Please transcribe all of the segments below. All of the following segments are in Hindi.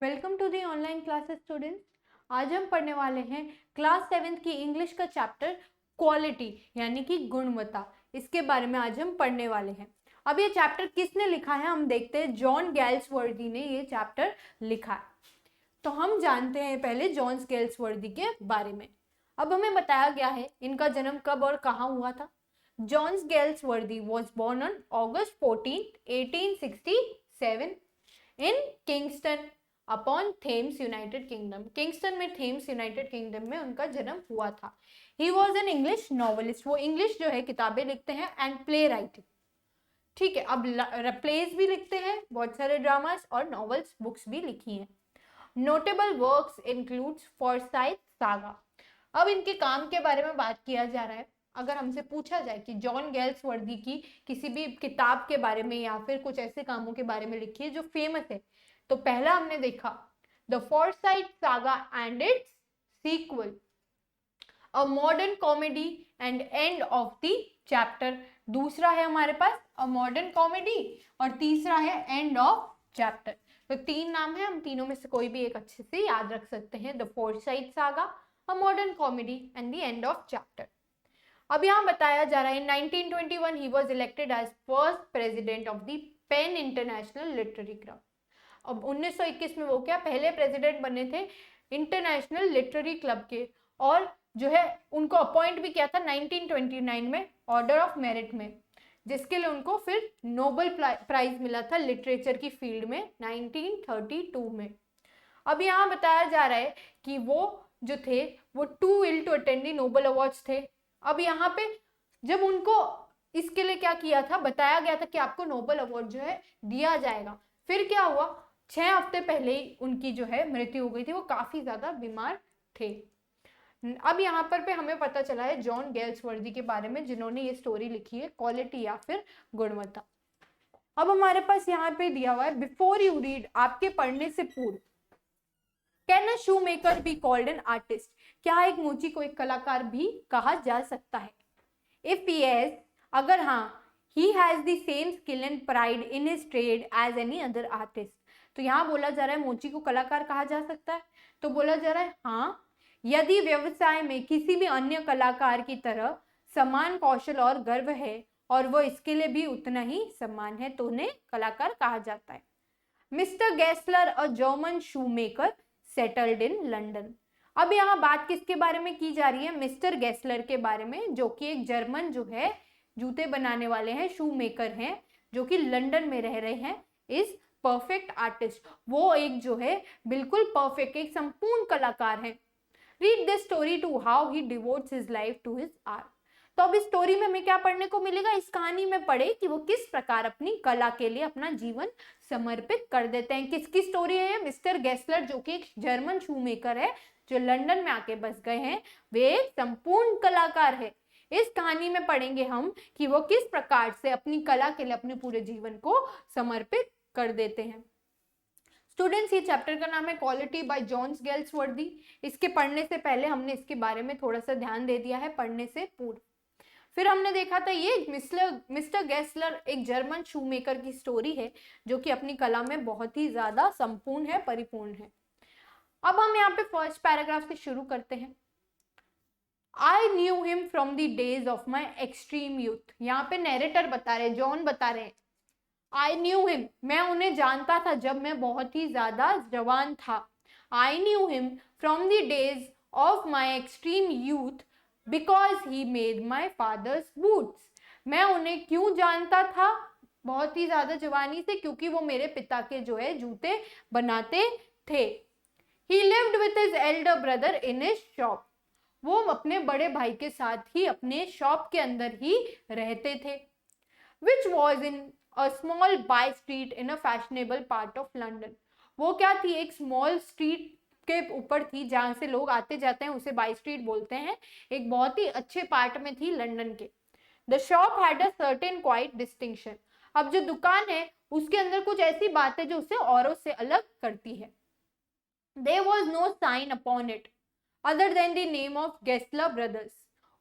Welcome to the online classes students. आज हम पढ़ने वाले हैं क्लास 7th की इंग्लिश का चैप्टर क्वालिटी यानी कि गुणवत्ता। इसके बारे में आज हम पढ़ने वाले हैं। अब ये चैप्टर किसने लिखा है हम देखते हैं। जॉन गैल्सवर्दी ने ये चैप्टर लिखा है। तो हम जानते हैं पहले जॉन गैल्सवर्दी के बारे में। अब हमें बताया गया है इनका जन्म कब और कहाँ हुआ था। John Galsworthy was born on August 14, 1867 in Kingston upon Thames United Kingdom. Kingston में थेम्स यूनाइटेड किंगडम में उनका जन्म हुआ था। He was an English novelist. वो इंग्लिश जो है किताबें लिखते हैं एंड प्ले राइटिंग। ठीक है, अब प्लेस भी लिखते हैं, बहुत सारे ड्रामास और नॉवेल्स बुक्स भी लिखी हैं। Notable works includes Forsyte saga. अब इनके काम के बारे में बात किया जा रहा है। अगर हमसे पूछा जाए कि जॉन गैल्सवर्दी की किसी भी किताब के बारे में या फिर कुछ ऐसे कामों के बारे में लिखी है जो फेमस है, तो पहला हमने देखा the Forsyte saga and its sequel, a modern comedy and end of the chapter. दूसरा है हमारे पास अ मॉडर्न कॉमेडी और तीसरा है एंड ऑफ चैप्टर। तो तीन नाम है, हम तीनों में से कोई भी एक अच्छे से याद रख सकते हैं। The Forsyte saga, a modern comedy and the end of chapter. अब यहाँ बताया जा रहा है 1921 he was elected as first president of the PEN international literary club. अब 1921 में वो क्या पहले प्रेसिडेंट बने थे इंटरनेशनल लिटरेरी क्लब के, और जो है उनको अपॉइंट भी किया था 1929 में ऑर्डर ऑफ मेरिट में, जिसके लिए उनको फिर नोबेल प्राइज मिला था लिटरेचर की फील्ड में 1932 में। अब यहाँ बताया जा रहा है कि वो जो थे वो too ill to attend the Nobel awards थे। अब यहाँ पे जब उनको इसके लिए क्या किया था, बताया गया था कि आपको नोबेल अवार्ड जो है दिया जाएगा, फिर क्या हुआ 6 हफ्ते पहले ही उनकी जो है मृत्यु हो गई थी। वो काफी ज्यादा बीमार थे। अब यहाँ पे हमें पता चला है जॉन गैल्सवर्दी के बारे में जिन्होंने ये स्टोरी लिखी है क्वालिटी या फिर गुणवत्ता। अब हमारे पास यहाँ पे दिया हुआ है बिफोर यू रीड, आपके पढ़ने से पूर्व, can a shoe maker be called an artist, क्या एक मोची को एक कलाकार भी कहा जा सकता है। इफ यस, अगर हाँ, he has the same skill and pride in his trade as any other artist. तो यहाँ बोला जा रहा है मोची को कलाकार कहा जा सकता है, तो बोला जा रहा है हाँ, यदि व्यवसाय में किसी भी अन्य कलाकार की तरह समान कौशल और गर्व है और वो इसके लिए भी उतना ही सम्मान है, तो उन्हें कलाकार कहा जाता है। Mister Gessler a German shoe maker settled in London. अब यहाँ बात किसके बारे में की जा रही है, मिस्टर गेस्लर के बारे में, जो कि एक जर्मन जो है जूते बनाने वाले हैं, शू मेकर हैं, जो कि लंदन में रह रहे हैं। इज परफेक्ट आर्टिस्ट, वो एक जो है बिल्कुल परफेक्ट, एक संपूर्ण कलाकार है। Read this story to how he devotes his life to his art. तो अब इस स्टोरी में हमें क्या पढ़ने को मिलेगा, इस कहानी में पढ़े कि वो किस प्रकार अपनी कला के लिए अपना जीवन समर्पित कर देते हैं। किसकी स्टोरी है ये, मिस्टर गेस्लर जो कि एक जर्मन शू मेकर है जो लंदन में आके बस गए हैं, वे एक संपूर्ण कलाकार है। इस कहानी में पढ़ेंगे हम कि वो किस प्रकार से अपनी कला के लिए अपने पूरे जीवन को समर्पित कर देते हैं। स्टूडेंट्स, ये चैप्टर का नाम है क्वालिटी बाय जॉन गैल्सवर्दी। इसके पढ़ने से पहले हमने इसके बारे में थोड़ा सा ध्यान दे दिया है पढ़ने से पूर्व। फिर हमने देखा था ये मिस्टर गेस्लर एक जर्मन शू मेकर की स्टोरी है जो कि अपनी कला में बहुत ही ज्यादा संपूर्ण है, परिपूर्ण है। अब हम यहाँ पे फर्स्ट पैराग्राफ से शुरू करते हैं। I knew him from the days of my extreme youth. यहाँ पे नैरेटर बता रहे, जॉन बता रहे हैं, आई न्यू हिम, मैं उन्हें जानता था जब मैं बहुत ही ज्यादा जवान था। I knew him from the days of my extreme youth because he made my father's boots. मैं उन्हें क्यों जानता था बहुत ही ज्यादा जवानी से, क्योंकि वो मेरे पिता के जो है जूते बनाते थे। ही lived with his Elder brother in his shop. वो अपने बड़े भाई के साथ ही अपने शॉप के अंदर ही रहते थे। Which was in a small by street in a fashionable part of London. वो क्या थी, एक स्मॉल स्ट्रीट के ऊपर थी जहां से लोग आते जाते हैं, उसे बाय स्ट्रीट बोलते हैं। एक बहुत ही अच्छे पार्ट में थी लंदन के। The shop had a certain quite distinction. अब जो दुकान है उसके अंदर कुछ ऐसी बात है जो उसे औरों से अलग करती है। There was no sign upon it other than the name of Gessler Brothers.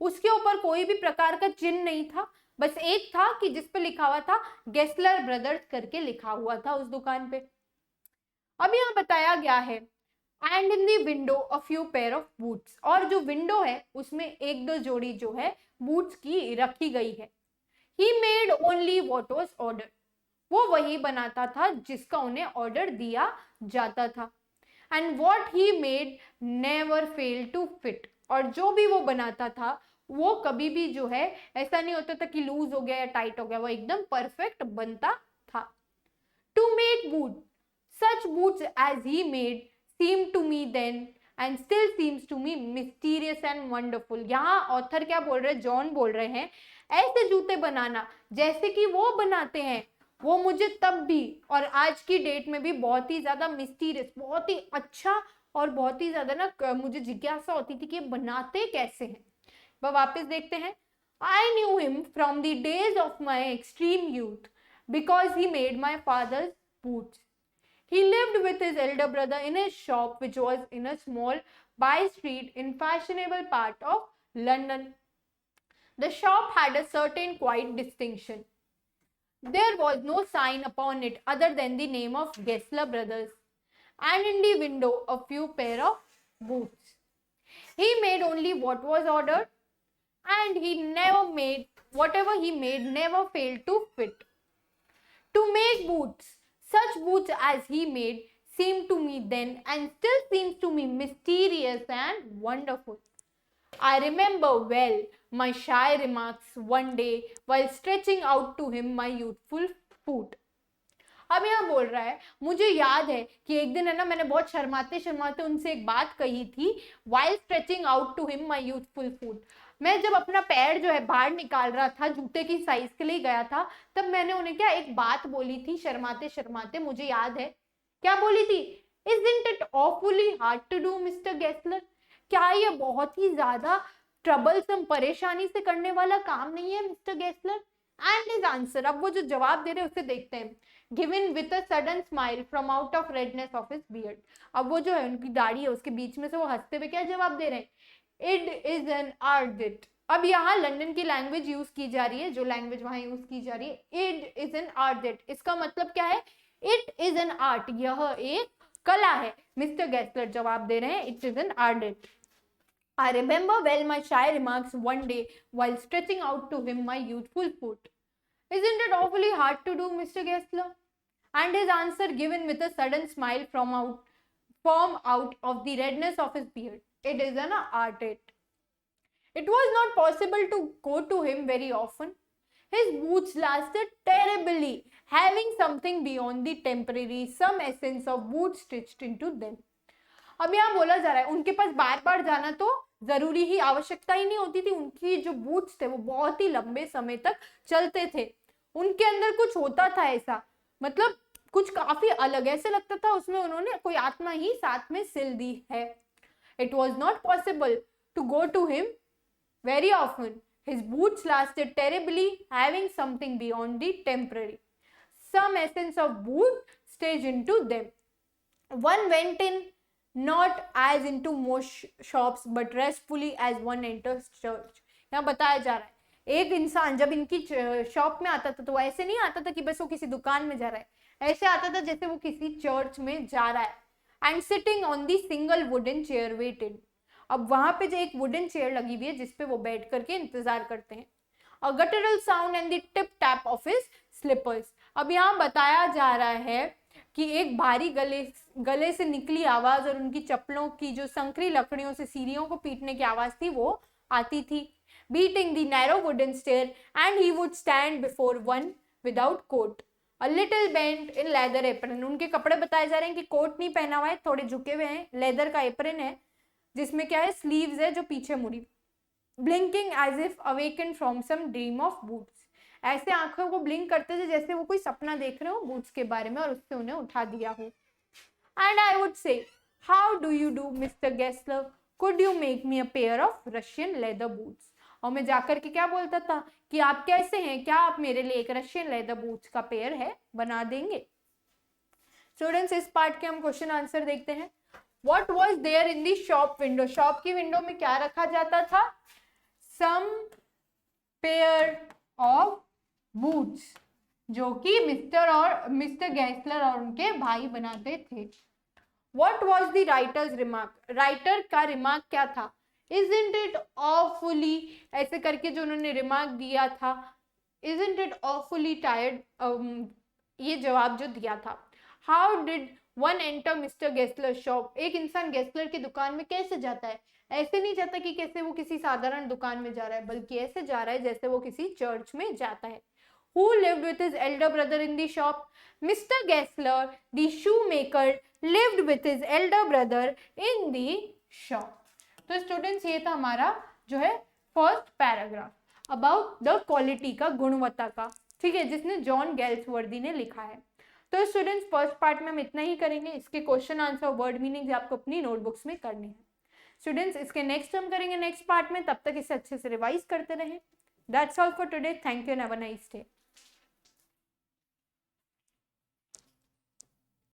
उसके ऊपर कोई भी प्रकार का चिन्ह नहीं था, बस एक था कि जिस पे लिखा हुआ था गेस्लर ब्रदर्स करके लिखा हुआ था उस दुकान पे। अब यहाँ बताया गया है and in the window a few pair of boots, और जो विंडो है उसमें एक दो जोड़ी जो है बूट्स की रखी गई है। He made only what was order, वो वही बनाता था जिसका उन्हें ऑर्डर दिया जाता था। And what he made never fail to fit, और जो भी वो बनाता था वो कभी भी जो है ऐसा नहीं होता था कि लूज हो गया या टाइट हो गया, वो एकदम परफेक्ट बनता था। To make boot such boots as he made seem to me then and still seems to me mysterious and wonderful. यहाँ ऑथर क्या बोल रहे हैं, जॉन बोल रहे हैं, ऐसे जूते बनाना जैसे कि वो बनाते हैं वो मुझे तब भी और आज की डेट में भी बहुत ही ज्यादा मिस्टीरियस, बहुत ही अच्छा और बहुत ही ज्यादा ना मुझे जिज्ञासा होती थी कि ये बनाते कैसे हैं। वह वापस देखते हैं। I knew him from the days of my extreme youth because he made my father's boots. He lived with his elder brother in his shop, which was in a small by street in fashionable part of London. The shop had a certain quiet distinction. There was no sign upon it other than the name of Gessler Brothers, and in the window a few pair of boots. He made only what was ordered, and he never made whatever he made never failed to fit. To make boots, such boots as he made, seemed to me then and still seems to me mysterious and wonderful. I remember well my shy remarks one day while stretching out to him my youthful foot. अब यहाँ बोल रहा है, मुझे याद है कि एक दिन है ना मैंने बहुत शर्माते शर्माते उनसे एक बात कही थी, while stretching out to him my youthful foot. मैं जब अपना पैर जो है बाहर निकाल रहा था, जूते की साइज के लिए गया था, तब मैंने उन्हें क्या एक बात बोली थी शर्माते शर्माते, मुझे याद है क्या बोली थी, Isn't it awfully hard to do, Mr. Gessler? क्या ये बहुत ही ज्यादा ट्रबलसम, परेशानी से करने वाला काम नहीं है mister Gessler? And his answer, अब वो जो जवाब दे रहे हैं उसे देखते हैं। Given with a sudden smile from out of redness of his beard. अब वो जो है उनकी दाढ़ी है उसके बीच में से वो हंसते हुए क्या जवाब दे रहे हैं, इट इज एन आर्ट। अब यहाँ लंदन की लैंग्वेज यूज की जा रही है, जो लैंग्वेज वहां यूज की जा रही है, इट इज एन आर्ट। इसका मतलब क्या है, इट इज एन आर्ट, यह एक कला है। मिस्टर गेस्लर जवाब दे रहे हैं, it is an art. I remember well my shy remarks one day while stretching out to him my youthful foot. Isn't it awfully hard to do, Mr. Gessler? And his answer given with a sudden smile from out of the redness of his beard. It is an art. It was not possible to go to him very often. His boots lasted terribly, having something beyond the temporary, some essence of boot stitched into them. अब यहाँ बोला जा रहा है उनके पास बार बार जाना तो जरूरी ही आवश्यकता ही नहीं होती थी, उनकी जो बूट्स थे वो बहुत ही लंबे समय तक चलते थे। उनके अंदर कुछ होता था ऐसा, मतलब कुछ काफी अलग, ऐसे लगता था उसमें उन्होंने कोई आत्मा ही साथ में सिल दी है। It was not possible to go to him very often, his boots lasted terribly, having something beyond the temporary, some essence of boot stage into them. One went in not as into most shops but restfully as one enters church. यहाँ बताया जा रहा है एक इंसान जब इनकी शॉप में आता था तो ऐसे नहीं आता था कि बस वो किसी दुकान में जा रहा है, ऐसे आता था जैसे वो किसी चर्च में जा रहा है। And sitting on the single wooden chair waited, अब वहां पे जो एक वुडन चेयर लगी हुई है जिसपे वो बैठ करके इंतजार करते हैं। A guttural sound and the tip tap of his slippers, अब यहाँ बताया जा रहा है कि एक भारी गले से निकली आवाज और उनकी चप्पलों की जो संकरी लकड़ियों से सीढ़ियों को पीटने की आवाज थी वो आती थी। Beating the narrow wooden stair and he would stand before one without coat, a little bent in leather apron, उनके कपड़े बताए जा रहे हैं कि कोट नहीं पहना हुआ है, थोड़े झुके हुए हैं, लेदर का एप्रन है जिसमें क्या है स्लीव्स है जो पीछे मुड़ी। Blinking as if awaken from some dream of boots, ऐसे आंखों को ब्लिंक करते थे जैसे वो कोई सपना देख रहे हो बूट्स के बारे में और उससे उन्हें उठा दिया हो। And I would say, how do you do mister Gessler, could you make me a pair of Russian leather boots, और मैं जाकर के क्या बोलता था कि आप कैसे हैं, क्या आप मेरे लिए एक रशियन लेदर बूट्स का पेयर है बना देंगे। स्टूडेंट्स इस पार्ट के हम क्वेश्चन आंसर देखते हैं। What was there in the shop window, shop की विंडो में क्या रखा जाता था, सम पेयर ऑफ बूट्स जो कि मिस्टर गेस्लर और उनके भाई बनाते थे। What was the writers remark, writer का रिमार्क क्या था, इजंट इट ऑफुली, ऐसे करके जो उन्होंने रिमार्क दिया था, इजंट इट ऑफुली टायर्ड, ये जवाब जो दिया था। How did one enter mister Gessler shop, एक इंसान गेस्लर की दुकान में कैसे जाता है, ऐसे नहीं जाता कि कैसे वो किसी साधारण दुकान में जा रहा है, बल्कि ऐसे जा रहा है जैसे वो किसी चर्च में जाता है। Who lived with his elder brother in the shop? Mr. Gessler, the shoemaker, lived with his elder brother in the shop. तो स्टूडेंट्स ये था हमारा जो है first paragraph about the quality का, गुणवत्ता का, ठीक है, जिसने जॉन गेल्सवर्दी ने लिखा है। तो स्टूडेंट्स फर्स्ट पार्ट में हम इतना ही करेंगे, इसके क्वेश्चन आंसर वर्ड मीनिंग आपको अपनी नोटबुक्स में करने हैं। स्टूडेंट्स इसके नेक्स्ट हम करेंगे नेक्स्ट पार्ट में, तब तक इसे अच्छे से रिवाइज करते रहें। That's all for today, thank you and have a nice day.